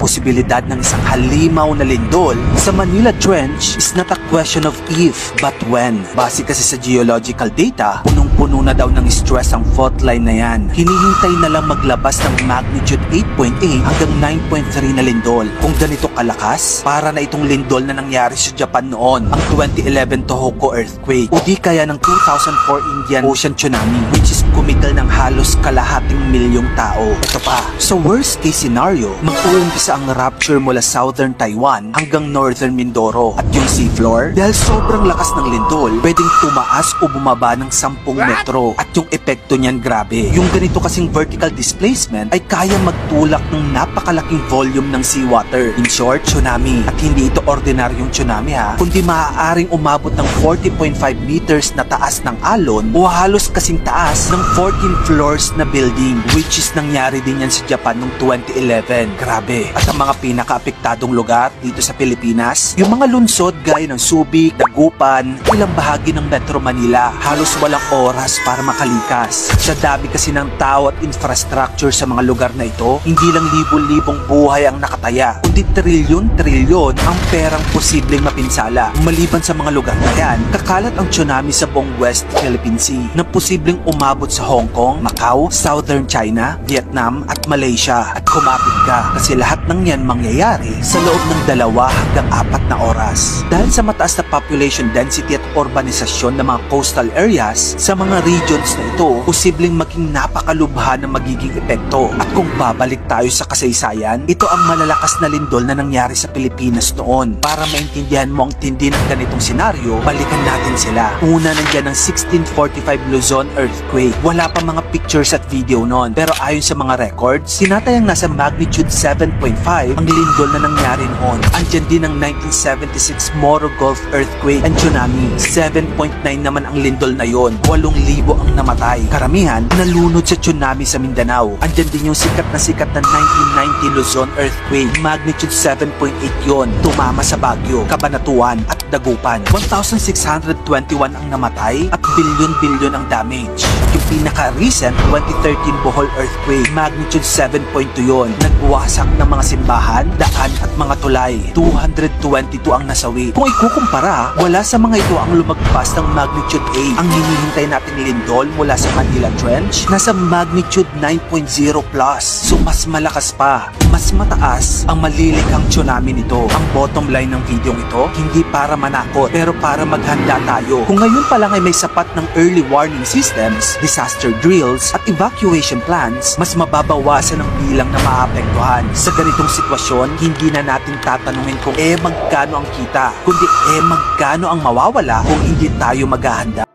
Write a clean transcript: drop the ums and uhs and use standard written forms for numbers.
posibilidad ng isang halimaw na lindol sa Manila Trench is not a question of if, but when. Base kasi sa geological data, punong-puno na daw ng stress ang fault line na yan. Hinihintay na lang maglabas ng magnitude 8.8 hanggang 9.3 na lindol. Kung ganito kalakas, para na itong lindol na nangyari sa Japan noon, ang 2011 Tohoku earthquake, o di kaya ng 2004 Indian Ocean tsunami, which is kumital ng halos kalahating milyong tao. Ito pa, sa worst case scenario, mag-uumpisa ang rupture mula southern Taiwan hanggang northern Mindoro. At yung seafloor, dahil sobrang lakas ng lindol, pwedeng tumaas o bumaba ng 10 metro. At yung epekto niyan grabe. Yung ganito kasing vertical displacement ay kaya magtulak ng napakalaking volume ng seawater. In short, tsunami. At hindi ito ordinaryong tsunami kundi maaaring umabot ng 40.5 meters na taas ng alon o halos kasing taas ng 14 floors na building, which is nangyari din yan sa Japan noong 2011. Grabe. At ang mga pinaka-apektadong lugar dito sa Pilipinas, yung mga lungsod gaya ng Subic, Dagupan, ilang bahagi ng Metro Manila, halos walang oras para makalikas. Sa dami kasi ng tao at infrastructure sa mga lugar na ito, hindi lang libo-libong buhay ang nakataya, kundi trilyon-trilyon ang perang posibleng mapinsala. Maliban sa mga lugar na yan, kakalat ang tsunami sa buong West Philippine Sea na posibleng umabot sa Hong Kong, Macau, Southern China, Vietnam at Malaysia. At kumapit ka kasi lahat ng yan mangyayari sa loob ng 2 hanggang 4 na oras. Dahil sa mataas na population density at urbanisasyon ng mga coastal areas, sa mga regions na ito, posibleng maging napakalubha na magiging epekto. At kung babalik tayo sa kasaysayan, ito ang malalakas na lindol na nangyari sa Pilipinas noon. Para maintindihan mo ang tindi ng ganitong senaryo, balikan natin sila. Una, nandiyan ang 1645 Luzon earthquake. Wala pa mga pictures at video noon, pero ayon sa mga records, tinatayang nasa magnitude 7.5 ang lindol na nangyari noon. Andyan din ang 1976 Moro Gulf earthquake and tsunami. 7.9 naman ang lindol na yon. 8,000 ang namatay. Karamihan nalunod sa tsunami sa Mindanao. Andyan din yung sikat na 1990 Luzon earthquake. Magnitude 7.8 yon. Tumama sa Baguio, Cabanatuan at Dagupan. 1,621 ang namatay at bilyon-bilyon ang damage. Yung pinaka-recent 2013 Bohol earthquake, magnitude 7.2 yon. Nagwasak ng mga simbahan, daan at mga tulay. 222 ang nasawi. Kung ikukumpara, wala sa mga ito ang lumagpas ng magnitude 8. Ang hinihintay nating lindol mula sa Manila Trench, nasa magnitude 9.0 plus. So mas malakas pa, mas mataas ang malilikhang tsunami nito. Ang bottom line ng video ito, hindi para manakot, pero para maghanda tayo. Kung ngayon pa lang ay may sapat ng early warning systems, disaster drills at evacuation plans, mas mababawasan ang bilang na maapektuhan. Sa ganitong sitwasyon, hindi na natin tatanungin kung magkano ang kita, kundi magkano ang mawawala kung hindi tayo maghahanda.